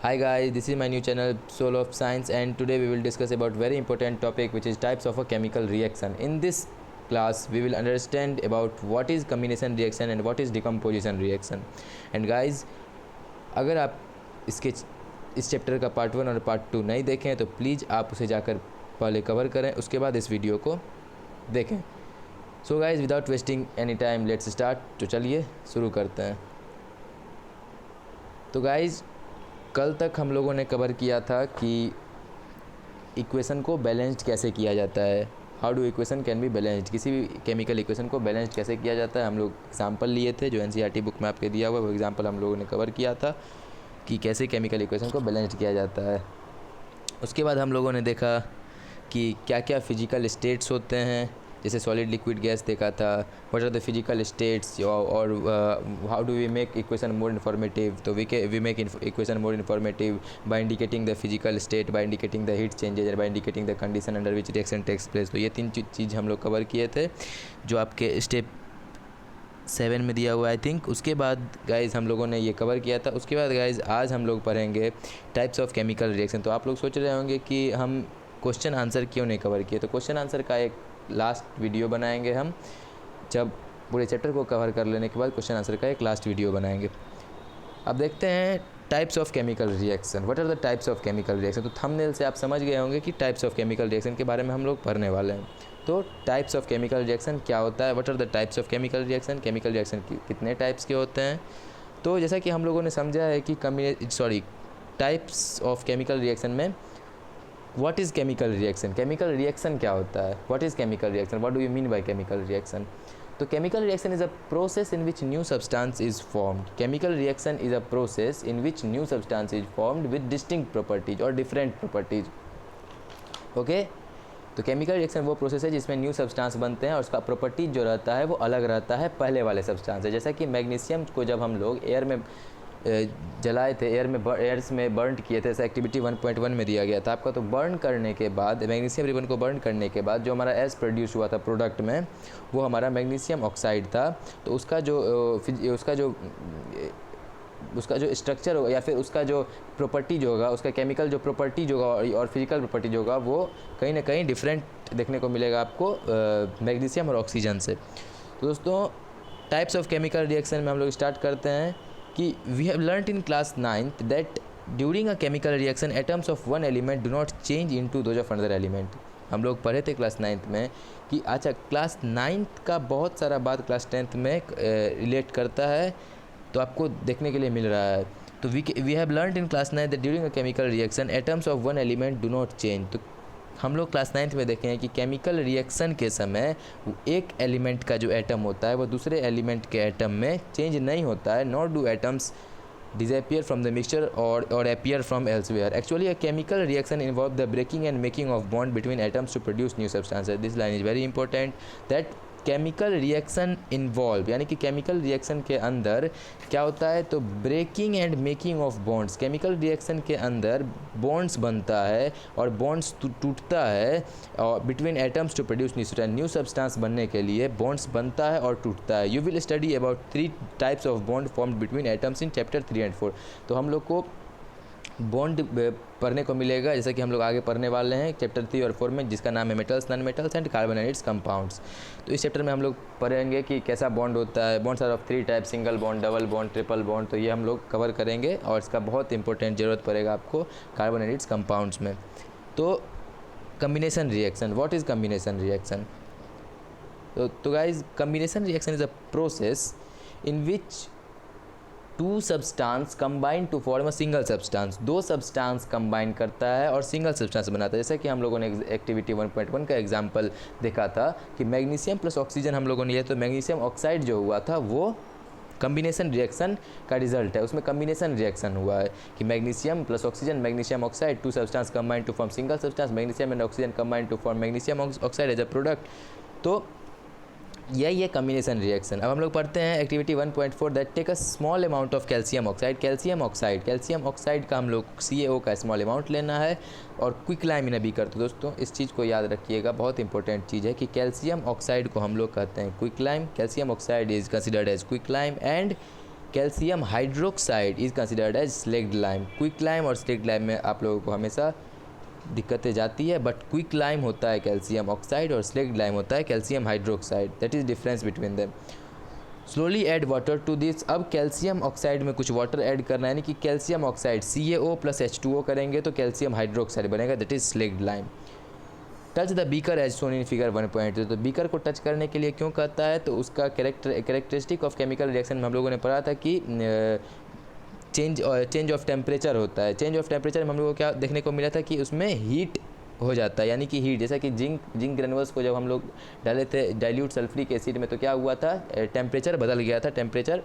Hi guys, this is my new channel Soul of Science, and today we will discuss about very important topic, which is types of a chemical reaction. In this class we will understand about what is combination reaction and what is decomposition reaction. And guys, अगर आप इसके इस chapter का part 1 और part 2 नहीं देखें तो please आप उसे जाकर पहले कवर करें, उसके बाद इस वीडियो को देखें. So guys, without wasting any time let's start. तो चलिए शुरू करते हैं. तो गाइज, कल तक हम लोगों ने कवर किया था कि इक्वेशन को बैलेंस्ड कैसे किया जाता है. How do equation can be balanced, किसी भी केमिकल इक्वेशन को बैलेंस्ड कैसे किया जाता है. हम लोग एग्जांपल लिए थे जो एनसीईआरटी बुक में आपके दिया हुआ है, वो एग्जांपल हम लोगों ने कवर किया था कि कैसे केमिकल इक्वेशन को बैलेंस्ड किया जाता है. उसके बाद हम लोगों ने देखा कि क्या क्या फिजिकल स्टेट्स होते हैं, जैसे सॉलिड लिक्विड गैस देखा था. What are the physical states और how do we make equation more informative. तो we make equation more informative by indicating the physical state, by indicating the heat changes and by indicating the condition under which reaction takes place. तो ये तीन चीज़ हम लोग cover किए थे जो आपके स्टेप 7 में दिया हुआ है आई थिंक. उसके बाद गाइज हम लोगों ने ये कवर किया था. उसके बाद गाइज आज हम लोग पढ़ेंगे टाइप्स ऑफ केमिकल रिएक्शन. तो आप लोग सोच रहे होंगे कि हम क्वेश्चन आंसर क्यों नहीं कवर किए. तो क्वेश्चन आंसर का एक लास्ट वीडियो बनाएंगे हम, जब पूरे चैप्टर को कवर कर लेने के बाद क्वेश्चन आंसर का एक लास्ट वीडियो बनाएंगे. अब देखते हैं types of chemical reaction. What are the types of chemical reaction. तो थंबनेल से आप समझ गए होंगे कि टाइप्स ऑफ केमिकल रिएक्शन के बारे में हम लोग पढ़ने वाले हैं. तो टाइप्स ऑफ केमिकल रिएक्शन क्या होता है, what are the types of chemical reaction, chemical reaction कितने टाइप्स के होते हैं. तो जैसा कि हम लोगों ने समझा है कि टाइप्स ऑफ केमिकल रिएक्शन में what is chemical reaction, chemical reaction क्या होता है. What is chemical reaction, what do you mean by chemical reaction. तो chemical reaction is a process in which new substance is formed. Chemical reaction is a process in which new substance is formed with distinct properties और different properties. Okay, तो chemical reaction वो process है जिसमें new substance बनते हैं और उसका properties जो रहता है वो अलग रहता है पहले वाले सब्सटेंस से. जैसा कि मैग्नीशियम को जब हम लोग एयर में जलाए थे, एयर्स में बर्न किए थे, जैसे एक्टिविटी 1.1 में दिया गया था आपका. तो बर्न करने के बाद, मैग्नीशियम रिबन को बर्न करने के बाद जो हमारा एस प्रोड्यूस हुआ था प्रोडक्ट में, वो हमारा मैग्नीशियम ऑक्साइड था. तो उसका जो स्ट्रक्चर होगा या फिर उसका जो प्रॉपर्टीज होगा, उसका केमिकल जो प्रॉपर्टीज होगा और फिजिकल प्रॉपर्टीज होगा, वो कहीं ना कहीं डिफरेंट देखने को मिलेगा आपको मैग्नीशियम और ऑक्सीजन से. तो दोस्तों, टाइप्स ऑफ केमिकल रिएक्शन में हम लोग स्टार्ट करते हैं कि we have learned in class 9th that during a chemical reaction atoms of one element do not change into those of another element. हम लोग पढ़े थे क्लास 9th में कि अच्छा, क्लास 9th का बहुत सारा बात क्लास 10th में रिलेट करता है, तो आपको देखने के लिए मिल रहा है. तो we have learned in class 9 that during a chemical reaction atoms of one element do not change. तो हम लोग क्लास 9th में देखे हैं कि केमिकल रिएक्शन के समय एक एलिमेंट का जो एटम होता है वो दूसरे एलिमेंट के एटम में चेंज नहीं होता है. Not do atoms disappear from the mixture or appear from elsewhere. Actually, a chemical reaction involves the breaking and making of bond between atoms to produce new substances. This line is very important, that chemical reaction involve, यानी कि chemical reaction के अंदर क्या होता है, तो breaking and making of bonds. Chemical reaction के अंदर बॉन्ड्स बनता है और बॉन्ड्स टूटता है और between atoms to produce new substance बनने के लिए बॉन्ड्स बनता है और टूटता है. You will study about 3 types of bond formed between atoms in chapter 3 and 4. तो हम लोग को बॉन्ड पढ़ने को मिलेगा, जैसा कि हम लोग आगे पढ़ने वाले हैं चैप्टर 3 और 4 में, जिसका नाम है metals, non metals and carbon and it's compounds. तो इस चैप्टर में हम लोग पढ़ेंगे कि कैसा बॉन्ड होता है. Bonds are of 3 type, single bond, double bond, triple bond. तो ये हम लोग कवर करेंगे और इसका बहुत इंपॉर्टेंट ज़रूरत पड़ेगा आपको कार्बन एंड इट्स कंपाउंड्स में. तो combination reaction, what is combination reaction. तो guys, combination reaction is a process in which two substance combine to form a single substance. 2 substance combine करता है और सिंगल सब्सटेंस बनाता है. जैसे कि हम लोगों ने एक्टिविटी 1.1 का एग्जांपल देखा था कि मैग्नीशियम प्लस ऑक्सीजन हम लोगों ने लिया, तो मैग्नीशियम ऑक्साइड जो हुआ था वो कम्बिनेशन रिएक्शन का रिजल्ट है. उसमें कम्बिनेशन रिएक्शन हुआ है कि magnesium plus oxygen, magnesium oxide, 2 substance combine to form single substance, magnesium and oxygen combine to form magnesium oxide as a product. तो यही है कम्बिनेशन रिएक्शन. अब हम लोग पढ़ते हैं activity 1.4 that take a small amount of calcium oxide. Calcium oxide का हम लोग CaO का स्मॉल अमाउंट लेना है और क्विक लाइम इन अभी करते. दोस्तों, इस चीज़ को याद रखिएगा, बहुत इंपॉर्टेंट चीज़ है कि कैल्शियम ऑक्साइड को हम लोग कहते हैं quick lime. Calcium oxide is considered as quick lime and calcium hydroxide is considered as slaked lime. Quick lime और स्लेक्ड लाइम में आप लोगों को हमेशा दिक्कतें जाती है, बट क्विक लाइम होता है कैल्शियम ऑक्साइड और स्लेक्ड लाइम होता है calcium hydroxide, that is difference between them. Slowly add water to this, अब कैल्शियम ऑक्साइड में कुछ वाटर ऐड करना है, यानी कि कैल्शियम ऑक्साइड CaO + H2O करेंगे तो कैल्शियम हाइड्रोक्साइड बनेगा, that is slaked lime. Touch the beaker as shown in figure 1.2, तो बीकर को टच करने के लिए क्यों कहता है, तो उसका कैरेक्टरिस्टिक ऑफ केमिकल रिएक्शन में हम लोगों ने पढ़ा था कि चेंज ऑफ टेम्परेचर होता है। चेंज ऑफ टेम्परेचर में हम लोगों को क्या देखने को मिला था कि उसमें हीट हो जाता है, यानी कि हीट, जैसा कि जिंक ग्रेनुअल्स को जब हम लोग डाले थे डाइल्यूट सल्फ्यूरिक एसिड में तो क्या हुआ था, टेम्परेचर बदल गया था, टेम्परेचर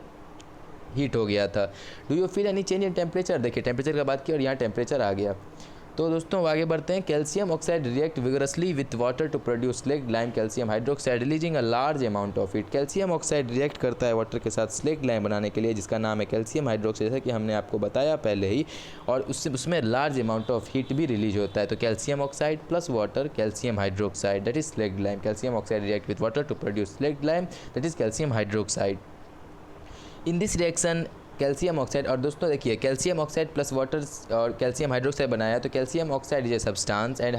हीट हो गया था। Do you feel any change in temperature, देखिए टेम्परेचर का बात किया और यहाँ टेम्परेचर आ गया। तो दोस्तों आगे बढ़ते हैं। Calcium oxide react vigorously with water to produce slaked lime calcium hydroxide releasing a large amount of heat. Calcium oxide react करता है वाटर के साथ स्लेक्ड लाइम बनाने के लिए, जिसका नाम है कैल्शियम हाइड्रोक्साइड, जैसा कि हमने आपको बताया पहले ही, और उसमें लार्ज अमाउंट ऑफ हीट भी रिलीज होता है। तो calcium oxide plus water calcium hydroxide, that is slaked lime. Calcium oxide react with water to produce slaked lime, that is calcium hydroxide. In this reaction calcium oxide, और दोस्तों देखिए calcium oxide plus water और calcium hydroxide बनाया, तो calcium oxide is a substance and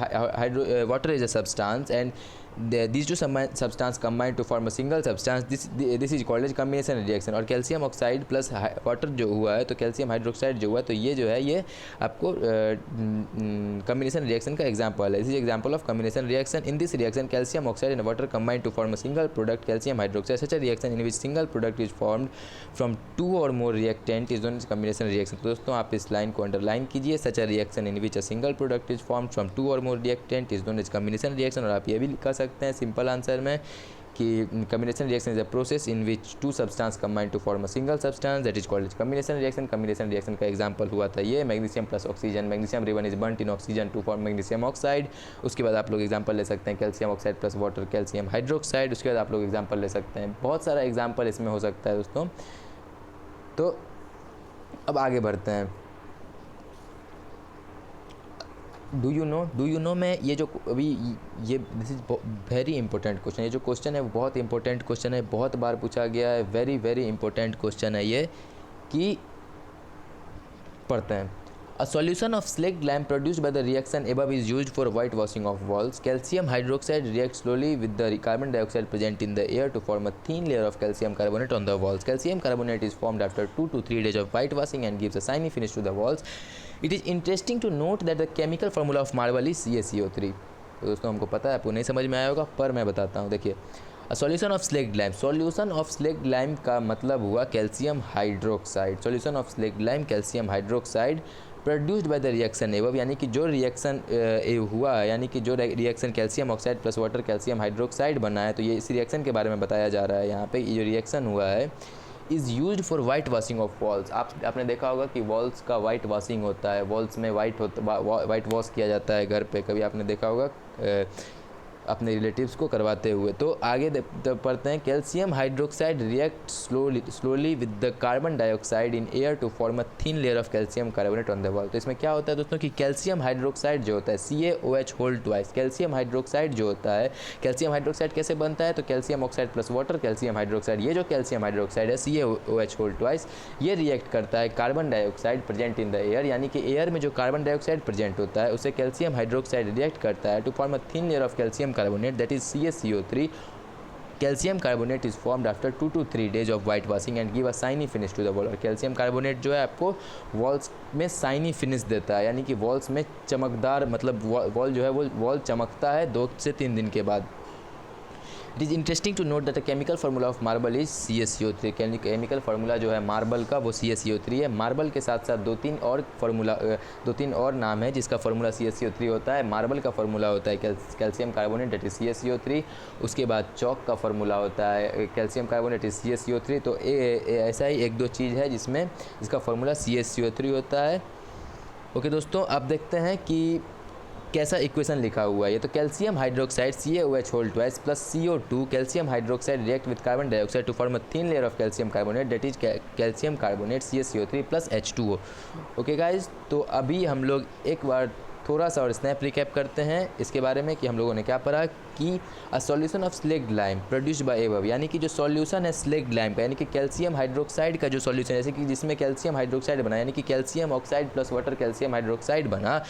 water is a substance and these two substance combine to form a single substance, this is called as combination reaction। और calcium oxide plus water जो हुआ है तो calcium hydroxide जो हुआ है तो ये जो है ये आपको कम्बिनेशन रिएक्शन का एग्जांपल है। This is example of combination reaction. In this reaction calcium oxide and water combine to form a single product calcium hydroxide. Such a reaction in which single product is formed from two or more reactant is known as combination reaction। तो दोस्तों आप इस line को underline कीजिए, सच a reaction in which a single product is formed from two or more reactant is known as combination reaction। और आप ये भी लिखा सकते हैं सिंपल आंसर में कि combination reaction is a process in which two substance combine to form a single substance, that is called as combination reaction। combination reaction का एग्जांपल हुआ था ये magnesium plus oxygen, magnesium ribbon is burnt in oxygen to form magnesium oxide. उसके बाद आप लोग example ले सकते हैं calcium oxide plus water calcium hydroxide. उसके बाद आप लोग एग्जांपल ले सकते हैं, बहुत सारा एग्जांपल इसमें हो सकता है दोस्तों। तो अब आगे बढ़ते हैं। डू यू नो में ये जो अभी ये this is very important question, ये जो क्वेश्चन है वो बहुत इंपॉर्टेंट क्वेश्चन है, बहुत बार पूछा गया है, वेरी वेरी इंपॉर्टेंट क्वेश्चन है ये, कि पढ़ते हैं। A solution of slaked lime produced by the reaction above is used for white washing of walls. Calcium hydroxide reacts slowly with the carbon dioxide present in the air to form a thin layer of calcium carbonate on the walls. Calcium carbonate is formed after 2 to 3 days of white washing and gives a shiny finish to the walls. It is interesting to note that the chemical formula of marble is CaCO3। तो दोस्तों हमको पता है, आपको नहीं समझ में आया होगा पर मैं बताता हूँ। देखिए solution of slaked lime, solution of slaked lime का मतलब हुआ calcium hydroxide. Solution of slaked lime calcium hydroxide produced by the reaction above, यानी कि जो रिएक्शन हुआ है, यानी कि जो reaction calcium oxide plus water calcium hydroxide बना है, तो ये इस रिएक्शन के बारे में बताया जा रहा है यहाँ पे। ये जो रिएक्शन हुआ है is used for white washing of walls. आपने देखा होगा कि वॉल्स का वाइट वॉशिंग होता है, वॉल्स में वाइट वॉश किया जाता है घर पे, कभी आपने देखा होगा अपने रिलेटिव्स को करवाते हुए। तो आगे पढ़ते हैं। Calcium hydroxide react slowly with the carbon dioxide in air to form a thin layer of calcium carbonate on the wall. तो इसमें क्या होता है दोस्तों कि कैल्शियम हाइड्रोक्साइड जो होता है CaOH whole twice, calcium hydroxide जो होता है, कैल्शियम हाइड्रोक्साइड कैसे बनता है, तो calcium oxide plus water calcium hydroxide, ये जो कैल्शियम हाइड्रोक्साइड है CaOH होल ट्वाइस, ये रिएक्ट करता है carbon dioxide present in the air, यानी कि एयर में जो कार्बन डाइऑक्साइड प्रेजेंट होता है उसे कैल्शियम हाइड्रोक्साइड रिएक्ट करता है to form a thin layer of calcium carbonate, that is CaCO3। Calcium carbonate is formed after 2 to 3 days of white washing and give a shiny finish to the wall। और calcium carbonate जो है आपको walls में shiny finish देता है, यानी कि walls में चमकदार, मतलब वॉल जो है वो वॉल चमकता है 2 से 3 दिन के बाद। It is interesting to note that the chemical formula of marble is CaCO3। Chemical formula जो है मार्बल का वो CaCO3 है। मार्बल के साथ साथ दो तीन और नाम है जिसका फार्मूला CaCO3 होता है। मार्बल का फार्मूला होता है calcium carbonate, that is CaCO3। उसके बाद चौक का फार्मूला होता है कैल्शियम कार्बोनेट इज CaCO3। तो ऐसा ही 1-2 चीज़ है जिसका फार्मूला CaCO3 होता है। ओके दोस्तों, अब देखते हैं कि कैसा इक्वेशन लिखा हुआ है। ये तो calcium hydroxide CaOH whole twice plus CO2 calcium hydroxide react with carbon dioxide to form a thin layer of calcium carbonate that is calcium carbonate CaCO3 plus H2O। Okay guys, तो अभी हम लोग एक बार थोड़ा सा और स्नैप रिकैप करते हैं इसके बारे में कि हम लोगों ने क्या पढ़ा कि a solution of slaked lime produced by above, यानी कि जो सॉल्यूशन है स्लेक्ड लाइम का, यानी कि कैल्शियम हाइड्रोक्साइड का जो सॉल्यूशन, जैसे कि जिसमें कैल्शियम हाइड्रोक्साइड बना, यानी कि calcium oxide plus water calcium hydroxide बना।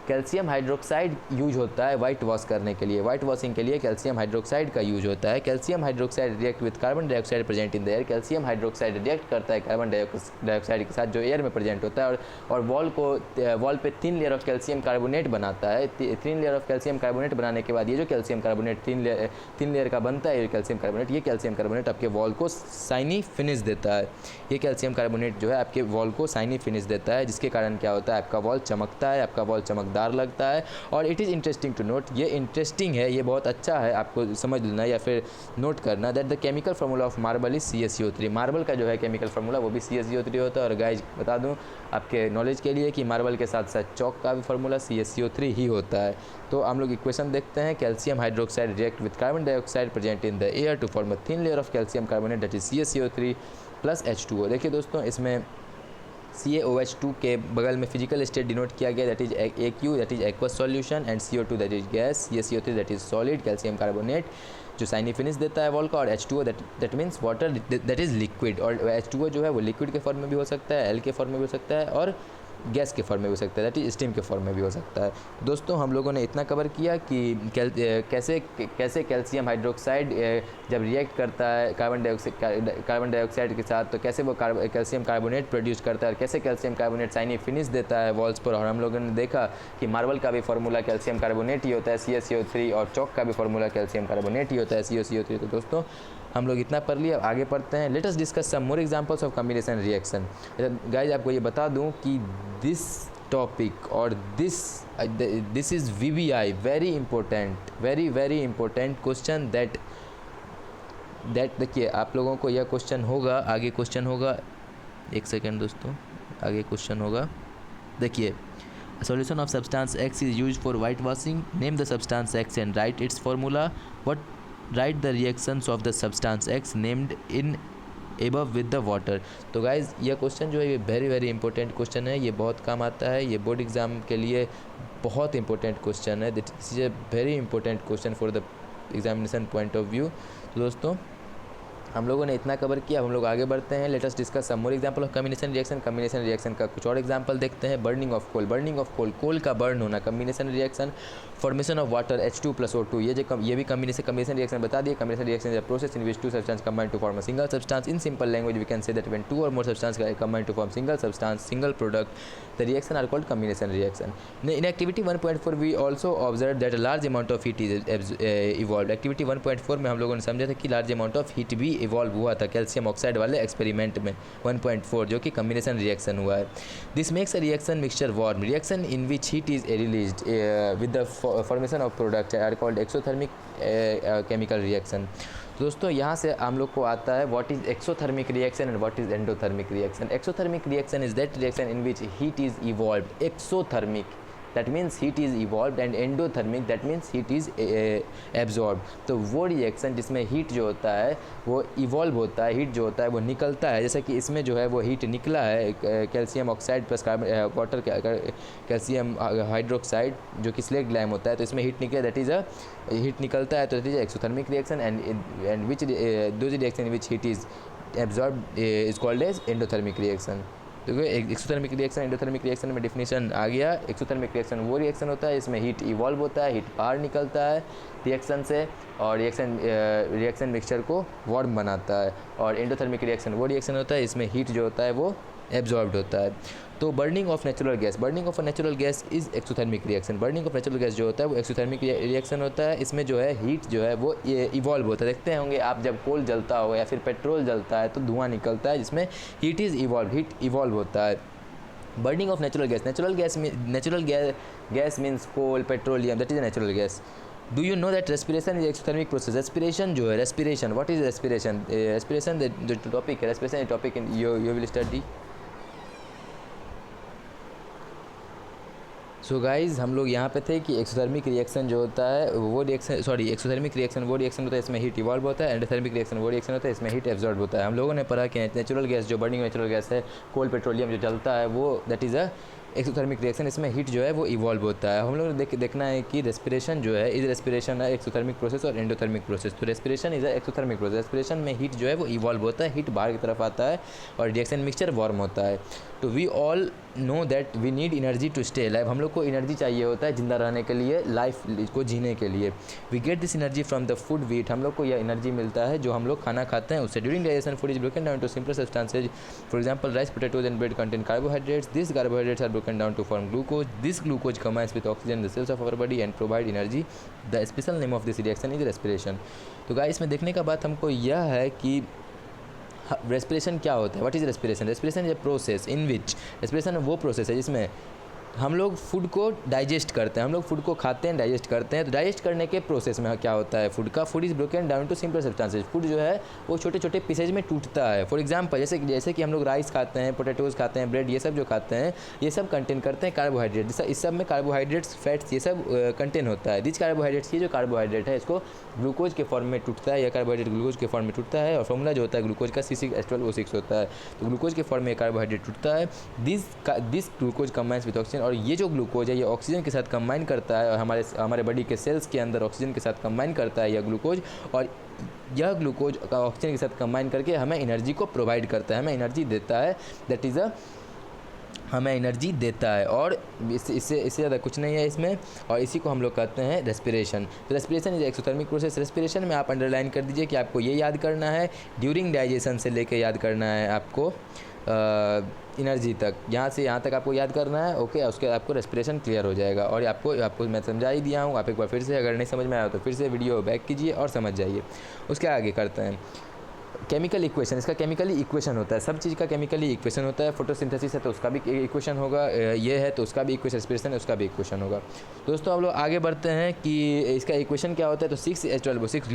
कैल्शियम हाइड्रोक्साइड यूज होता है वाइट वॉश करने के लिए, वाइट वॉशिंग के लिए कैल्शियम हाइड्रोक्साइड का यूज होता है। Calcium hydroxide react with carbon dioxide present in the air, calcium hydroxide react करता है कार्बन डाइऑक्साइड के साथ जो एयर में प्रेजेंट होता है और वॉल पे thin layer of calcium carbonate बनाता है। Thin layer of calcium carbonate बनाने के बाद ये जो कैल्शियम कार्बोनेट थिन लेयर का बनता है, ये कैल्शियम कार्बोनेट आपके वॉल को शाइनी फिनिश देता है। ये कैल्शियम कार्बोनेट जो है आपके वॉल को शाइनी फिनिश देता है, जिसके कारण क्या होता है, आपका वॉल चमकता है, आपका वॉल चमकदार लगता है। और it is interesting to note, ये इंटरेस्टिंग है, ये बहुत अच्छा है आपको समझ लेना या फिर नोट करना that the chemical formula of marble is CaCO3। Marble का जो है केमिकल फार्मूला वो भी CaCO3 होता है। और गाइज बता दूं आपके नॉलेज के लिए कि मार्बल के साथ साथ चौक का भी फार्मूला CaCO3 ही होता है। तो हम लोग इक्वेशन देखते हैं, calcium hydroxide react with carbon dioxide present in the air to form a thin layer of calcium carbonate that is CaCO3 plus H2O। देखिए दोस्तों, इसमें CaOH2 के बगल में फिजिकल स्टेट डिनोट किया गया that is AQ that is aqueous solution and CO2 that is gas, CaCO3 that is solid calcium carbonate जो shiny finish देता है वॉल का, और H2O that means water that is liquid. और H2O जो है वो लिक्विड के फॉर्म में भी हो सकता है, L के फॉर्म में भी हो सकता है और गैस के फॉर्म में भी हो सकता है, दैट इज स्टीम के फॉर्म में भी हो सकता है। दोस्तों हम लोगों ने इतना कवर किया कि कैसे कैल्शियम हाइड्रोक्साइड जब रिएक्ट करता है कार्बन डाइऑक्साइड के साथ तो कैसे वो कैल्शियम कार्बोनेट प्रोड्यूस करता है, और कैसे कैल्शियम कार्बोनेट शाइनी फिनिश देता है वॉल्स पर। और हम लोगों ने देखा कि मार्बल का भी फार्मूला कैल्शियम कार्बोनेट ही होता है CaCO3, और चौक का भी फार्मूला कैल्शियम कार्बोनेट ही होता है CaCO3। तो दोस्तों हम लोग इतना पढ़ लिया, आगे पढ़ते हैं। Let us discuss some more examples of combination reaction. Guys आपको ये बता दूं कि दिस टॉपिक और this is VBI very important question that देखिए आप लोगों को यह क्वेश्चन होगा, आगे क्वेश्चन होगा, एक सेकेंड दोस्तों, आगे क्वेश्चन होगा। देखिए, solution of substance X is used for whitewashing. Name the substance X and write its formula. Write the reactions of the substance X named in above with the water. तो guys यह question जो है ये very important question है, ये बहुत काम आता है, ये बोर्ड एग्जाम के लिए बहुत इंपॉर्टेंट क्वेश्चन है। This is a very important question for the examination point of view. तो दोस्तों हम लोगों ने इतना कवर किया, हम लोग आगे बढ़ते हैं। Let us discuss some more example of combination reaction का कुछ और एग्जांपल देखते हैं। बर्निंग ऑफ कोल का बर्न होना combination reaction. Formation of water H2 + O2, ये भी कॉम्बिनेशन रिएक्शन बता दिए। Combination reaction is a process in which two substance combine to form a single substance. In simple language we can say that when two or more substance combine to form single substance, single product, the reaction are called combination reaction. In activity 1.4 we also observe that a large amount of heat is evolve. Activity 1.4 में हम लोगों ने समझा था कि large amount of heat भी evolve हुआ था कैल्शियम ऑक्साइड वाले एक्सपेरिमेंट में 1.4, जो कि कॉम्बिनेशन रिएक्शन हुआ है। This makes a reaction mixture warm, reaction in which heat is released with the formation of product are called exothermic chemical reaction. दोस्तों यहाँ से हम लोग को आता है what is exothermic reaction and what is endothermic reaction. Exothermic reaction is that reaction in which heat is evolved. Exothermic that means heat is evolved and endothermic that means heat is absorbed। तो वो reaction जिसमें heat जो होता है वो evolve होता है, heat जो होता है वो निकलता है, जैसे कि इसमें जो है वो हीट निकला है calcium oxide plus water calcium hydroxide जो कि स्लेक्ड लाइम होता है, तो इसमें हीट निकले दैट इज अ हीट निकलता है, तो that is exothermic reaction and which those reaction which heat is absorb is called as endothermic reaction. तो एक्सोथर्मिक रिएक्शन एंडोथर्मिक रिएक्शन में डिफिनेशन आ गया। एक्सोथर्मिक रिएक्शन वो रिएक्शन होता है इसमें हीट इवॉल्व होता है, हीट बाहर निकलता है रिएक्शन से और रिएक्शन मिक्सचर को वार्म बनाता है। और एंडोथर्मिक रिएक्शन वो रिएक्शन होता है इसमें हीट जो होता है वो एब्जॉर्ब्ड होता है। तो burning of natural gas is exothermic reaction. Burning of natural gas जो होता है वो एक्सोथर्मिक रिएक्शन होता है, इसमें जो है हीट जो है वो इवॉल्व होता है। देखते होंगे आप जब कोल जलता हो या फिर पेट्रोल जलता है तो धुआं निकलता है जिसमें हीट इवॉल्व होता है। Burning of natural gas means coal petroleum that is natural gas. Do you know that respiration is exothermic process. Respiration जो है respiration what is respiration. Respiration जो टॉपिक है respiration topic in you will study. So guys हम लोग यहाँ पे थे कि एक्सोथर्मिक रिएक्शन जो होता है वो रिएक्शन एक्सोथर्मिक रिएक्शन वो रिएक्शन होता है, इसमें हीट इवॉल्व होता है। एंडोथर्मिक रिएक्शन वो रिएक्शन होता है, इसमें हीट एब्जॉर्ब होता है। हम लोगों ने पढ़ा कि नेचुरल गैस जो बर्निंग नेचुरल गैस है, कोल पेट्रोलियम जो जलता है, वो that is a exothermic reaction. इसमें हीट जो है वो इवॉल्व होता है। हम लोग ने देखना है कि रेस्पिरेशन जो है, इज रेस्पिरेशन है एक्सोथर्मिक प्रोसेस और एंडोथर्मिक प्रोसेस। तो respiration is exothermic process. Respiration में हीट जो है वो इवॉल्व होता है, हीट बाहर की तरफ आता है और रिएक्शन मिक्सचर वार्म होता है। तो we all know that we need energy to stay life. हम लोग को एनर्जी चाहिए होता है जिंदा रहने के लिए, लाइफ को जीने के लिए। We get this energy from the food we eat. हम लोग को यह एनर्जी मिलता है जो हम लोग खाना खाते हैं उससे। During digestion food is broken down to simple substances, for example rice, potatoes and bread contain carbohydrates. This carbohydrates are broken down to form glucose. This glucose combines with oxygen in the cells of our body and provide energy. The special name of this reaction is respiration. तो guys इसमें देखने का बात हमको यह है कि respiration क्या होता है। What is respiration? Respiration is a process in which, respiration वो प्रोसेस है जिसमें हम लोग फूड को डाइजेस्ट करते हैं। हम लोग फूड को खाते हैं, डाइजेस्ट करते हैं। तो डाइजेस्ट करने के प्रोसेस में क्या होता है फूड का? Food is broken down to simple substances. Food जो है वो छोटे छोटे पीसेज में टूटता है। फॉर एग्जांपल जैसे कि हम लोग राइस खाते हैं, पोटैटोज़ खाते हैं, ब्रेड, ये सब जो खाते हैं ये सब कंटेन करते हैं कार्बोहाइड्रेट। इस सब में कार्बोहाइड्रेट्स, फैट्स, ये सब कंटेन होता है। दिस कार्बोहाइड्रेट्स, ये जो कार्बोहाइड्रेट है इसको ग्लूकोज के फॉर्म में टूटता है, या कार्बोहाइड्रेट ग्लूकोज के फॉर्म में टूटता है। और फॉर्मूला जो होता है ग्लूकोज का C6H12O6 होता है। तो ग्लूकोज के फॉर्म में कार्बोहाइड्रेट टूटता है। This glucose combines with oxygen. और ये जो ग्लूकोज है ये ऑक्सीजन के साथ कंबाइन करता है और हमारे बॉडी के सेल्स के अंदर ऑक्सीजन के साथ कंबाइन करता है यह ग्लूकोज। और यह ग्लूकोज ऑक्सीजन के साथ कंबाइन करके हमें एनर्जी को प्रोवाइड करता है, हमें एनर्जी देता है। दैट इज़ हमें एनर्जी देता है। और इससे ज़्यादा कुछ नहीं है इसमें। और इसी को हम लोग कहते हैं रेस्पिरेशन। तो respiration is exothermic process. Respiration में आप अंडरलाइन कर दीजिए कि आपको ये याद करना है ड्यूरिंग डाइजेशन से लेके याद करना है आपको एनर्जी तक, यहाँ से यहाँ तक आपको याद करना है। ओके, उसके आपको रेस्पिरेशन क्लियर हो जाएगा। और आपको मैं समझा ही दिया हूँ। आप एक बार फिर से, अगर नहीं समझ में आया तो फिर से वीडियो बैक कीजिए और समझ जाइए। उसके आगे करते हैं केमिकल इक्वेशन। इसका केमिकली इक्वेशन होता है, सब चीज़ का केमिकली इक्वेशन होता है। फोटोसिंथेसिस है तो उसका भी इक्वेशन होगा, ये है तो उसका भी इक्वेशन, रेस्पिरेशन है उसका भी इक्वेशन होगा। दोस्तों हम लोग आगे बढ़ते हैं कि इसका इक्वेशन क्या होता है। तो 6H12O6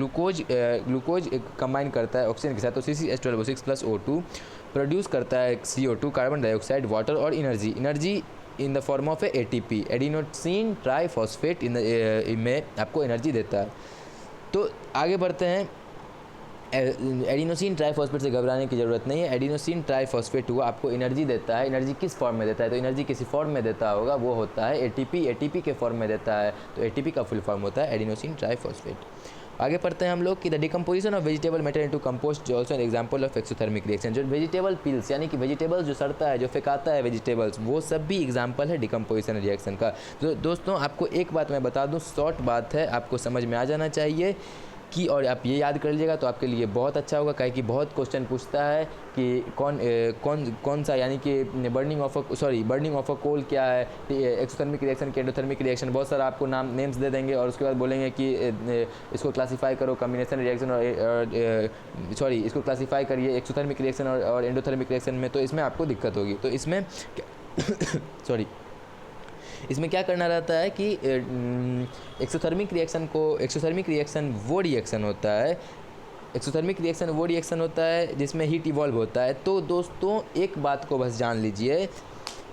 ग्लूकोज कंबाइन करता है ऑक्सीजन के साथ। तो C6H12O6 प्लस O2 प्रोड्यूस करता है CO2, कार्बन डाइऑक्साइड, वाटर और energy in the form of ATP, adenosine triphosphate में आपको एनर्जी देता है। तो आगे बढ़ते हैं। एडिनोसिन ट्राइफॉस्फेट से घबराने की ज़रूरत नहीं है। एडिनोसिन ट्राइफॉस्फेट हुआ आपको एनर्जी देता है। एनर्जी किस फॉर्म में देता है? तो एनर्जी किसी फॉर्म में देता होगा, वो होता है ATP के फॉर्म में देता है। तो ATP का फुल फॉर्म होता है एडिनोसिन ट्राइफॉस्फेट। आगे पढ़ते हैं हम लोग कि the decomposition of vegetable matter into compost जो also an example of exothermic reaction. जो वेजिटेबल पिल्स यानी कि वेजिटेबल्स जो सड़ता है, जो फेंकाता है वेजिटेबल्स, वो सब भी एग्जांपल है डिकम्पोजिशन रिएक्शन का। तो दोस्तों आपको एक बात मैं बता दूं, शॉर्ट बात है, आपको समझ में आ जाना चाहिए कि, और आप ये याद कर लीजिएगा तो आपके लिए बहुत अच्छा होगा। काहे कि बहुत क्वेश्चन पूछता है कि कौन सा, यानी कि बर्निंग ऑफ अ कोल क्या है, एक्सोथर्मिक रिएक्शन की, एंडोथर्मिक रिएक्शन, बहुत सारा आपको नेम्स दे देंगे। और उसके बाद बोलेंगे कि इसको क्लासीफाई करो कम्बिनेशन रिएक्शन और इसको क्लासीफाई करिए एक्सोथर्मिक रिएक्शन और एंडोथर्मिक रिएक्शन में। तो इसमें आपको दिक्कत होगी। तो इसमें इसमें क्या करना रहता है कि एक्सोथर्मिक रिएक्शन वो रिएक्शन होता है जिसमें हीट इवॉल्व होता है। तो दोस्तों एक बात को बस जान लीजिए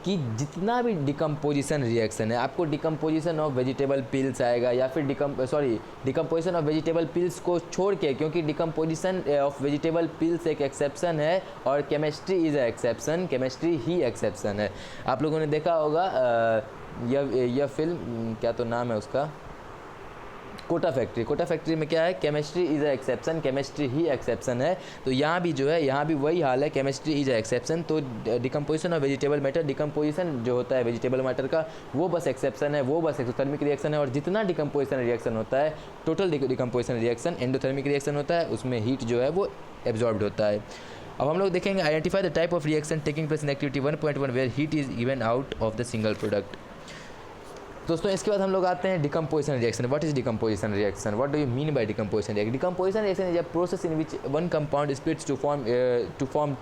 कि जितना भी डिकम्पोजिशन रिएक्शन है, आपको डिकम्पोजिशन ऑफ वेजिटेबल पिल्स आएगा, या फिर डिकम्पोजिशन ऑफ वेजिटेबल पिल्स को छोड़ के, क्योंकि डिकम्पोजिशन ऑफ वेजिटेबल पिल्स एक एक्सेप्शन है और chemistry is a exception, chemistry he exception है। आप लोगों ने देखा होगा यह फिल्म, क्या तो नाम है उसका, कोटा फैक्ट्री में क्या है, chemistry is a exception, chemistry he exception है। तो यहाँ भी जो है, यहाँ भी वही हाल है, केमिस्ट्री इज़ अ एक्सेप्शन। तो decomposition of vegetable matter, decomposition जो होता है वेजिटेबल मैटर का, वो बस एक्सेप्शन है, वो बस एक्सोथर्मिक रिएक्शन है। और जितना डिकम्पोजिशन रिएक्शन होता है, total decomposition reaction endothermic reaction होता है, उसमें हीट जो है वो एब्जॉर्ब्ड होता है। अब हम लोग देखेंगे identify the type of reaction taking place in activity 1.1 where heat is given out of the single product. दोस्तों इसके बाद हम लोग आते हैं decomposition reaction. What is decomposition reaction? What do you mean by decomposition reaction? Decomposition reaction is a process in which one compound splits to form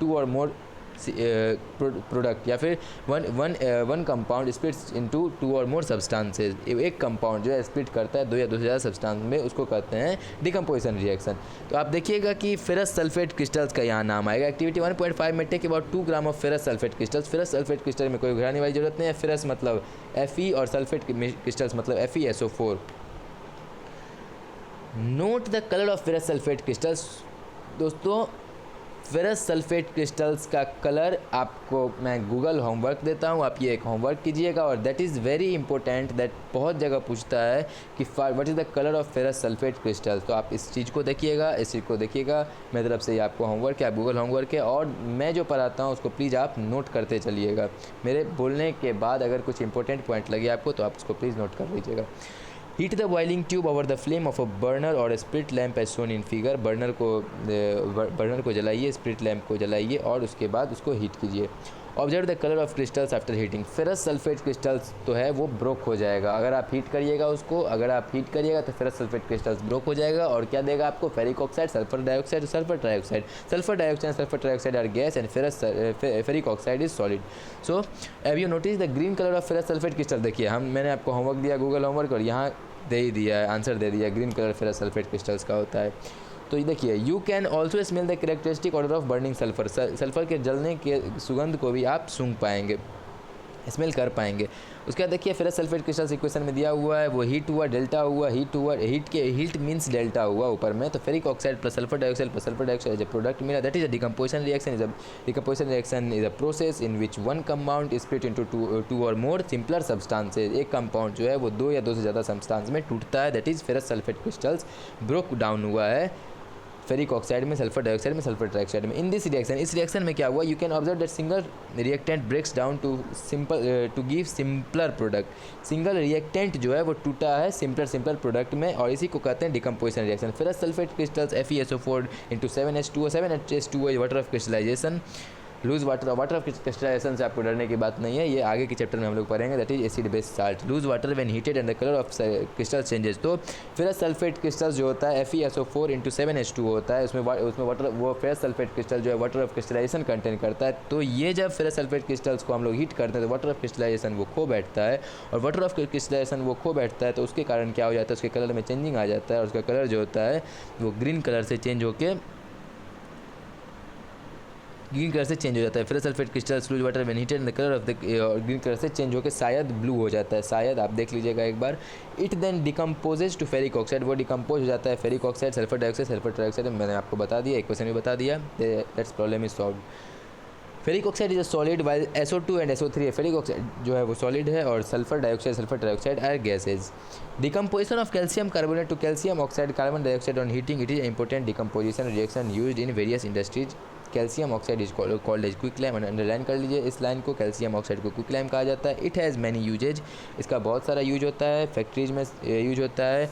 two or more product या फिर one compound splits into two or more substances, एक compound जो है split करता है दो या दो से ज़्यादा सब्सटेंस में, उसको कहते हैं डिकम्पोजिशन रिएक्शन। तो आप देखिएगा कि फेरस सल्फेट क्रिस्टल्स का यहाँ नाम आएगा। एक्टिविटी 1.5 में take about 2 gram of ferrous sulphate crystals. Ferrous sulphate crystal में कोई घबराने वाली जरूरत नहीं है। फेरस मतलब Fe और सल्फेट क्रिस्टल्स मतलब FeSO4। Note the colour of ferrous sulphate crystals. दोस्तों फेरस सल्फेट क्रिस्टल्स का कलर आपको मैं गूगल होमवर्क देता हूँ, आप ये एक होमवर्क कीजिएगा और that is very important, that बहुत जगह पूछता है कि what is the colour of ferrous sulphate crystals. तो आप इस चीज़ को देखिएगा, इस चीज़ को देखिएगा, मेरी तरफ से ये आपको होमवर्क है, आप गूगल होमवर्क है, और मैं जो पढ़ाता हूँ उसको प्लीज़ आप नोट करते चलिएगा। मेरे बोलने के बाद अगर कुछ इंपॉर्टेंट पॉइंट लगे आपको तो आप उसको प्लीज़ नोट कर लीजिएगा। Heat the boiling tube over the flame of a burner or spirit lamp as shown in figure. Burner को जलाइए, स्प्लिट लैम्प को जलाइए और उसके बाद उसको हीट कीजिए। Observe the colour of crystals after heating. Ferrous sulphate crystals तो है वो ब्रोक हो जाएगा अगर आप हीट करिएगा उसको, अगर आप हीट करिएगा तो फेरस सल्फेट क्रिस्टल्स ब्रोक हो जाएगा और क्या देगा आपको, ferric oxide, sulphur dioxide, sulphur trioxide. Sulphur dioxide, sulphur trioxide are gas and ferric oxide is solid. So have you notice the green colour of ferrous sulphate crystal. देखिए मैंने आपको homework दिया गूगल होमवर्क और यहाँ दे ही दिया है, answer दे दिया, green colour ferrous sulphate crystals का होता है। तो ये देखिए, you can also smell the characteristic order of burning sulphur. Sulphur के जलने के सुगंध को भी आप सूंघ पाएंगे, स्मेल कर पाएंगे। उसके बाद देखिए फेरस सल्फेट क्रिस्टल्स इक्वेशन में दिया हुआ है, वो हीट हुआ, डेल्टा हुआ, हीट मींस डेल्टा हुआ ऊपर में, तो ferric oxide plus sulphur dioxide is a product मिला, that is a decomposition reaction is a process in which one compound is split into two or more simpler substances. एक compound जो है वो दो या दो से ज़्यादा सब्सटेंस में टूटता है, that is ferrous sulphate crystals broke down हुआ है फेरिक ऑक्साइड में, सल्फर डाइऑक्साइड में, सल्फर ट्राइऑक्साइड में। इन दिस रिएक्शन, इस रिएक्शन में क्या हुआ, you can observe that single reactant breaks down to give simpler product. Single reactant जो है वो टूटा है सिंपलर प्रोडक्ट में और इसी को कहते हैं decomposition reaction. Ferrous sulphate crystals FeSO4 into 7H2O, 7H2O water of crystallisation, lose water of crystallisation से आपको डरने की बात नहीं है, ये आगे के चैप्टर में हम लोग पढ़ेंगे, that is acid base salt. Loose water when heated and the colour of crystal changes. तो फेरस सल्फेट क्रिस्टल जो होता है FeSO4 into 7H2O होता है, उसमें वाटर, वो फेरस सल्फेट क्रिस्टल जो है वाटर ऑफ क्रिस्टलाइजेशन कंटेन करता है। तो ये जब फेरस सल्फेट क्रिस्टल्स को हम लोग हीट करते हैं तो वाटर ऑफ क्रिस्टलाइजेशन वो खो बैठता है, और वाटर ऑफ क्रिस्टलाइजेशन वो खो बैठता है तो उसके कारण क्या हो जाता है, उसके कलर में चेंजिंग आ जाता है और उसका कलर जो होता है वो ग्रीन कलर से चेंज हो जाता है। Ferrous sulphate crystals loose water when heated and the colour of the green colour से चेंज होकर शायद ब्लू हो जाता है, शायद आप देख लीजिएगा एक बार। It then decomposes to ferric oxide, वो डिकम्पोज हो जाता है ferric oxide, sulphur dioxide, sulphur trioxide, मैंने आपको बता दिया, इक्वेशन भी बता दिया, that's problem is solved. Ferric oxide is a solid while SO2 and SO3 है, फेरिक ऑक्साइड जो है वो सॉलिड है और sulphur dioxide, sulphur trioxide are gases. Decomposition of calcium carbonate to calcium oxide carbon dioxide on heating, it is important decomposition reaction used in various industries. Calcium oxide is called as quick lime, underline कर लीजिए इस line को, calcium oxide को quick lime कहा जाता है। It has many usage, इसका बहुत सारा यूज होता है, फैक्ट्रीज में यूज होता है।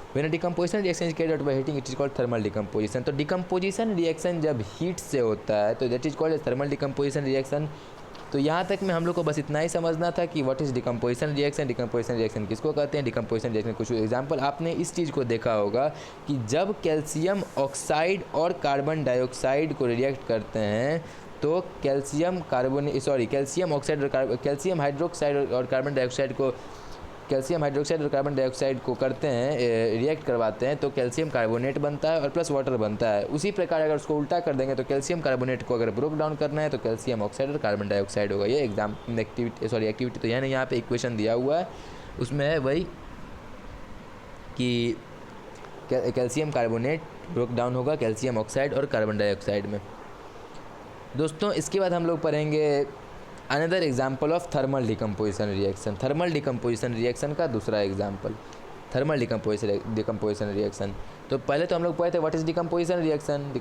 When a decomposition reaction is carried out by heating, it is called thermal decomposition। तो decomposition reaction जब हीट से होता है तो that is called as thermal decomposition reaction। तो यहाँ तक में हम लोग को बस इतना ही समझना था कि व्हाट इज़ डिकम्पोजिशन रिएक्शन किसको कहते हैं, डिकम्पोजिशन रिएक्शन कुछ एग्जांपल आपने इस चीज़ को देखा होगा कि जब कैल्शियम ऑक्साइड और कार्बन डाइऑक्साइड को रिएक्ट करते हैं तो कैल्शियम ऑक्साइड और कैल्शियम हाइड्रोक्साइड और कार्बन डाइऑक्साइड को करते हैं, रिएक्ट करवाते हैं तो कैल्शियम कार्बोनेट बनता है और प्लस वाटर बनता है। उसी प्रकार अगर उसको उल्टा कर देंगे तो कैल्शियम कार्बोनेट को अगर ब्रोक डाउन करना है तो कैल्शियम ऑक्साइड और कार्बन डाइऑक्साइड होगा। ये एक्टिविटी तो यानी यहाँ पे इक्वेशन दिया हुआ है, उसमें है वही कि कैल्शियम कार्बोनेट ब्रोक डाउन होगा कैल्शियम ऑक्साइड और कार्बन डाइऑक्साइड में। दोस्तों इसके बाद हम लोग पढ़ेंगे another example of thermal decomposition reaction का दूसरा एग्जाम्पल, थर्मल डिकम्पोजिशन रिएक्शन। तो पहले तो हम लोग पढ़े थे what is decomposition reaction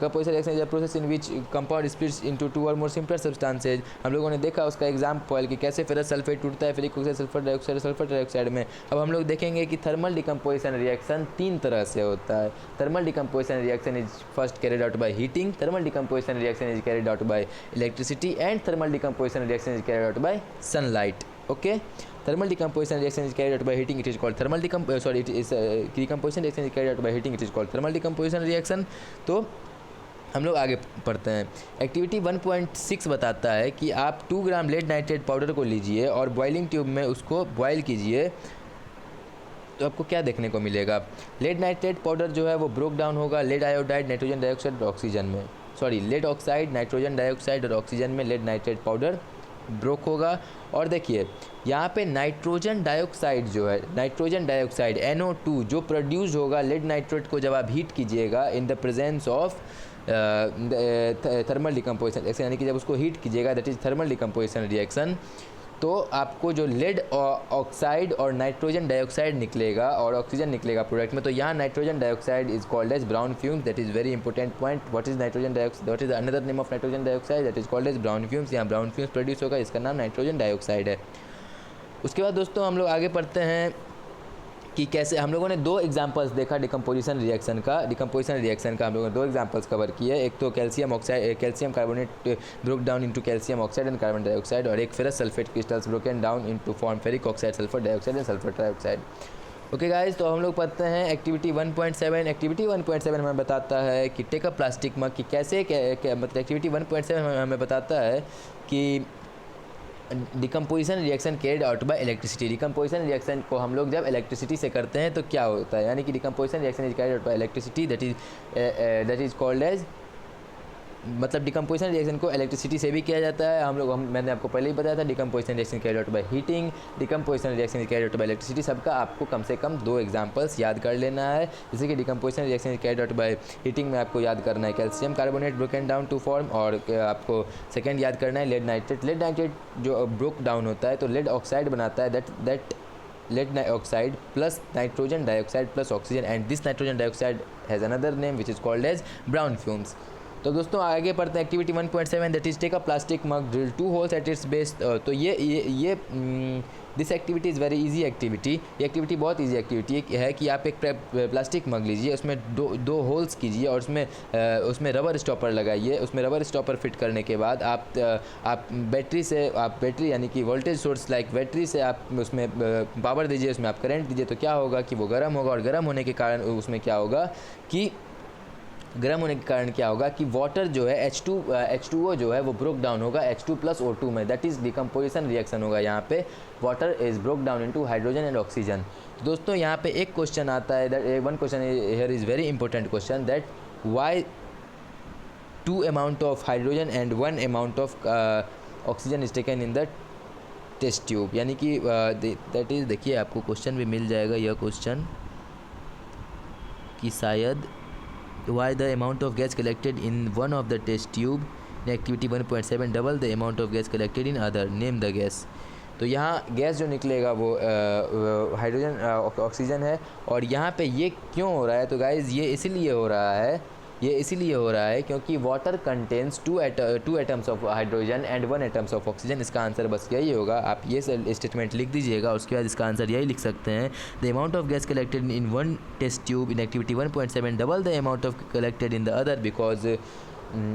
is a process in which compound splits into two or more simpler substances. हम लोगों ने देखा उसका एग्जाम्पल कि कैसे फेरस सल्फेट टूटता है ferric oxide, sulphur dioxide, sulphur trioxide में। अब हम लोग देखेंगे कि थर्मल डिकम्पोजिशन रिएक्शन 3 तरह से होता है। Thermal decomposition reaction is first carried out by heating, thermal decomposition reaction is carried out by electricity and thermal decomposition reaction is carried out by sunlight. Okay, thermal decomposition reaction is carried out by heating, it is called decomposition reaction is carried out by heating, it is called thermal decomposition reaction। तो हम लोग आगे पढ़ते हैं। Activity 1.6 बताता है कि आप 2 ग्राम लेड नाइट्रेट पाउडर को लीजिए और बॉइलिंग ट्यूब में उसको बॉयल कीजिए, तो आपको क्या देखने को मिलेगा। लेड नाइट्रेट पाउडर जो है वो ब्रोक डाउन होगा लेड आयोडाइड, नाइट्रोजन डाइऑक्साइड और ऑक्सीजन में, sorry lead oxide, nitrogen dioxide और ऑक्सीजन में लेड नाइट्रेट पाउडर ब्रोक होगा। और देखिए यहाँ पे नाइट्रोजन डाइऑक्साइड जो है, नाइट्रोजन डाइऑक्साइड NO2 जो प्रोड्यूस होगा लेड नाइट्रेट को जब आप हीट कीजिएगा in the presence of thermal decomposition, यानी कि जब उसको हीट कीजिएगा, that is thermal decomposition reaction, तो आपको जो लेड ऑक्साइड और नाइट्रोजन डाइऑक्साइड निकलेगा और ऑक्सीजन निकलेगा प्रोडक्ट में, तो यहाँ nitrogen dioxide is called as brown fumes. That is very important point. What is nitrogen dioxide, what is another name of nitrogen dioxide, that is called as brown fumes. यहाँ brown fumes produce होगा, इसका नाम nitrogen dioxide है। उसके बाद दोस्तों हम लोग आगे पढ़ते हैं कि कैसे हम लोगों ने 2 एग्जांपल्स देखा डिकम्पोजिशन रिएक्शन का। डिकम्पोजिशन रिएक्शन का हम लोगों ने 2 एग्जांपल्स कवर किए, एक तो calcium oxide, calcium carbonate broke down into calcium oxide and carbon dioxide, और एक ferrous sulphate crystals broken down into form ferric oxide, sulphur dioxide and sulphur trioxide. Okay guys, तो हम लोग पढ़ते हैं एक्टिविटी 1.7। एक्टिविटी 1.7 हमें बताता है कि टेक अ प्लास्टिक मग, कि कैसे मतलब एक्टिविटी 1.7 हमें बताता है कि decomposition reaction carried out by electricity. Decomposition reaction को हम लोग जब इलेक्ट्रिसिटी से करते हैं तो क्या होता है, यानी कि decomposition reaction is carried out by electricity, that is called as, मतलब डिकम्पोजिशन रिएक्शन को इलेक्ट्रिसिटी से भी किया जाता है। मैंने आपको पहले ही बताया था decomposition reaction carried out by heating, decomposition reaction is carried out by electricity. सबका आपको कम से कम 2 एग्जांपल्स याद कर लेना है। जैसे कि decomposition reaction is carried out by heating में आपको याद करना है calcium carbonate broken down to form, और आपको सेकेंड याद करना है लेड नाइट्रेट। लेड नाइट्रेट जो ब्रोक डाउन होता है तो लेड ऑक्साइड बनाता है, that lead oxide plus nitrogen dioxide plus oxygen, and this nitrogen dioxide has another name which is called as brown fumes। तो दोस्तों आगे पढ़ते हैं activity 1.7, that is take a plastic mug, drill 2 holes at its base. तो ये this activity is very easy activity. ये activity बहुत easy activity है कि आप एक प्लास्टिक मग लीजिए, उसमें दो होल्स कीजिए और उसमें रबर स्टॉपर लगाइए। उसमें रबर स्टॉपर फिट करने के बाद आप बैटरी यानी कि वोल्टेज सोर्स लाइक बैटरी से आप उसमें पावर दीजिए, उसमें आप करंट दीजिए, तो क्या होगा कि वो गर्म होगा, और गर्म होने के कारण उसमें क्या होगा कि वाटर जो है H2O जो है वो ब्रोक डाउन होगा H2 + O2 में, दैट इज़ डिकम्पोजिशन रिएक्शन होगा। यहाँ पे water is broke down into hydrogen and oxygen. दोस्तों यहाँ पे एक क्वेश्चन आता है, that one question here is very important question, that why 2 amount of hydrogen and 1 amount of oxygen is taken in the test tube. यानी कि that is, देखिए आपको क्वेश्चन भी मिल जाएगा यह क्वेश्चन कि शायद why the amount of gas collected in one of the test tube in activity 1.7 double the amount of gas collected in other, name the gas। तो यहाँ गैस जो निकलेगा वो हाइड्रोजन ऑक्सीजन है, और यहाँ पे ये क्यों हो रहा है, तो गाइज़ ये इसीलिए हो रहा है क्योंकि water contains 2 atoms of hydrogen and 1 atoms of oxygen. इसका आंसर बस यही होगा, आप ये स्टेटमेंट लिख दीजिएगा, उसके बाद इसका आंसर यही लिख सकते हैं, the amount of gas collected in one test tube in activity 1.7 double the amount of collected in the other, because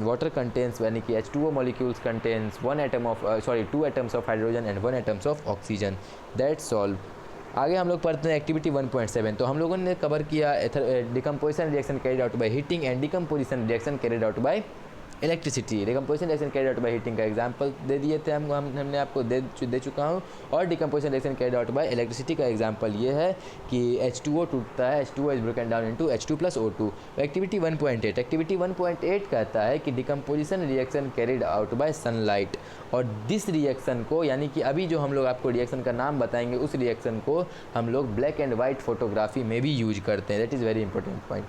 water contains, यानी कि H2O molecules contains 2 atoms of hydrogen and 1 atoms of oxygen। That's all। आगे हम लोग पढ़ते हैं activity 1.7। तो हम लोगों ने कवर किया decomposition reaction carried out by heating and decomposition reaction carried out by electricity. Decomposition reaction carried out by heating का एग्जांपल दे दिए थे हमने आपको दे चुका हूँ, और decomposition reaction carried out by electricity का एग्जांपल ये है कि H2O टूटता है, H2O is broken down into H2 + O2। Activity 1.8 कहता है कि decomposition reaction carried out by sunlight, और दिस रिएक्शन को, यानी कि अभी जो हम लोग आपको रिएक्शन का नाम बताएंगे उस रिएक्शन को हम लोग ब्लैक एंड वाइट फोटोग्राफी में भी यूज करते हैं। That is very important point.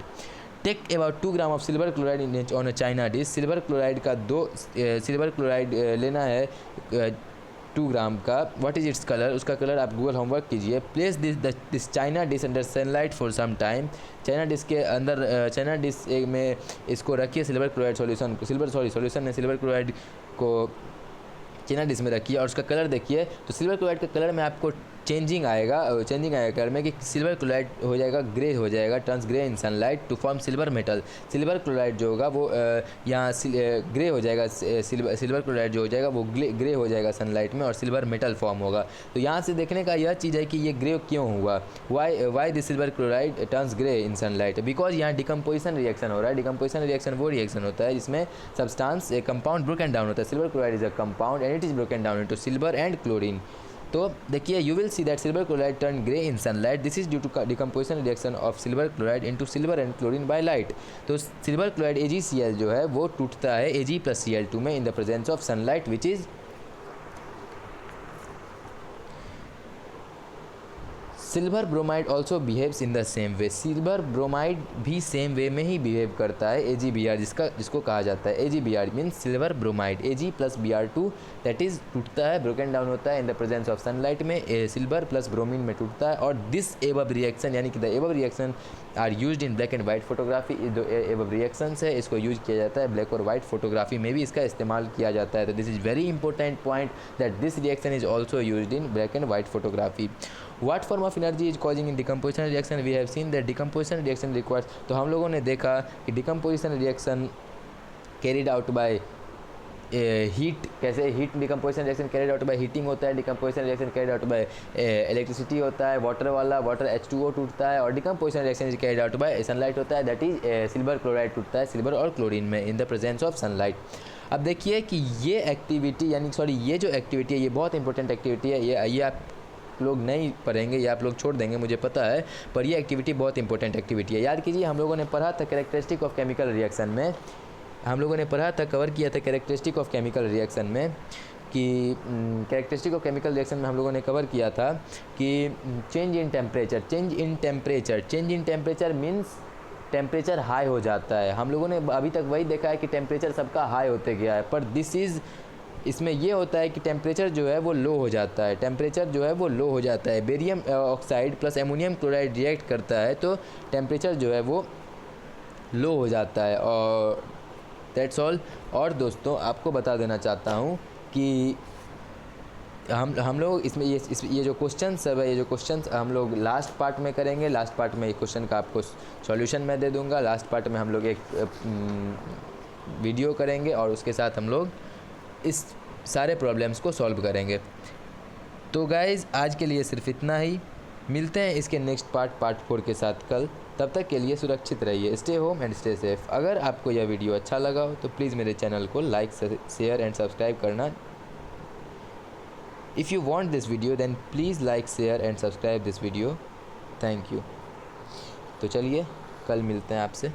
Take about 2 gram of silver chloride on a china dish. Silver chloride लेना है 2 ग्राम का। व्हाट इज इट्स कलर, उसका कलर आप गूगल होमवर्क कीजिए। Place this china dish under sunlight for some time. China dish में इसको रखिए silver chloride को चाइना डिश में रखिए, और उसका कलर देखिए। तो सिल्वर क्लोराइड का कलर मैं आपको चेंजिंग आएगा कलर में कि सिल्वर क्लोराइड हो जाएगा ग्रे हो जाएगा, turns grey in sunlight to form silver metal. Silver chloride जो होगा वो यहाँ ग्रे हो जाएगा, सिल्वर क्लोराइड जो हो जाएगा वो ग्रे हो जाएगा सनलाइट में और सिल्वर मेटल फॉर्म होगा। तो यहाँ से देखने का यह चीज़ है कि ये ग्रे क्यों हुआ, why this silver chloride turns grey in sunlight, because यहाँ डिकम्पोजिशन रिएक्शन हो रहा है। डिकम्पोजिशन रिएक्शन वो रिएक्शन होता है जिसमें सब्सटेंस कंपाउंड ब्रोकन डाउन होता है। Silver chloride is a compound and it is broken down into silver and chlorine. तो देखिए you will see that silver chloride turn grey in sunlight, this is due to decomposition reaction of silver chloride into silver and chlorine by light. तो silver chloride AgCl जो है वो टूटता है Ag+Cl2 में in the presence of sunlight which is silver bromide also behaves in the same way. Silver bromide भी same way में ही behave करता है AgBr, जिसको कहा जाता है AgBr means silver bromide Ag+Br2 that is टूटता है, ब्रोकन डाउन होता है in the presence of sunlight में, सिल्वर प्लस ब्रोमीन में टूटता है। और दिस एबव रिएक्शन यानी कि the above reaction are used in black and white photography. जो एबव रिएक्शंस है इसको यूज किया जाता है ब्लैक और वाइट फोटोग्राफी में भी इसका इस्तेमाल किया जाता है। तो this is very important point that this reaction is also used in black and white photography. What form of energy is causing in decomposition reaction? We have seen that decomposition reaction requires, तो हम लोगों ने देखा कि decomposition reaction carried out by heat, कैसे heat decomposition reaction carried out by heating होता है, decomposition reaction carried out by electricity होता है, वाटर वाला वाटर H2O टूटता है, और decomposition reaction is carried out by sunlight होता है, दैट इज सिल्वर क्लोराइड टूटता है सिल्वर और क्लोरीन में in the presence of sunlight. अब देखिए कि ये एक्टिविटी यानी सॉरी ये जो एक्टिविटी है ये बहुत इंपॉर्टेंट एक्टिविटी है। ये आप लोग नहीं पढ़ेंगे या आप लोग छोड़ देंगे मुझे पता है, पर ये एक्टिविटी बहुत इंपॉर्टेंट एक्टिविटी है। याद कीजिए हम लोगों ने पढ़ा था कैरेक्टरिस्टिक ऑफ केमिकल रिएक्शन में, हम लोगों ने पढ़ा था, कवर किया था कैरेक्टरिस्टिक ऑफ केमिकल रिएक्शन में कि कैरेक्टरिस्टिक ऑफ केमिकल रिएक्शन में हम लोगों ने कवर किया था कि change in temperature means temperature high हो जाता है। हम लोगों ने अभी तक वही देखा है कि टेम्परेचर सबका हाई होते गया है, पर दिस इज़ इसमें ये होता है कि टेम्परेचर जो है वो लो हो जाता है, टेम्परेचर जो है वो लो हो जाता है। Barium oxide plus ammonium chloride react करता है तो टेम्परेचर जो है वो लो हो जाता है। और दैट्स ऑल। और दोस्तों आपको बता देना चाहता हूँ कि हम लोग इसमें ये जो क्वेश्चन सब है, ये जो क्वेश्चन हम लोग लास्ट पार्ट में करेंगे। लास्ट पार्ट में ये क्वेश्चन का आपको सॉल्यूशन मैं दे दूँगा। लास्ट पार्ट में हम लोग एक वीडियो करेंगे और उसके साथ हम लोग इस सारे प्रॉब्लम्स को सॉल्व करेंगे। तो गाइज़ आज के लिए सिर्फ इतना ही, मिलते हैं इसके नेक्स्ट पार्ट 4 के साथ कल। तब तक के लिए सुरक्षित रहिए, stay home and stay safe. अगर आपको यह वीडियो अच्छा लगा हो तो प्लीज़ मेरे चैनल को लाइक शेयर एंड सब्सक्राइब करना। If you want this video then please like share and subscribe this video. Thank you. तो चलिए कल मिलते हैं आपसे।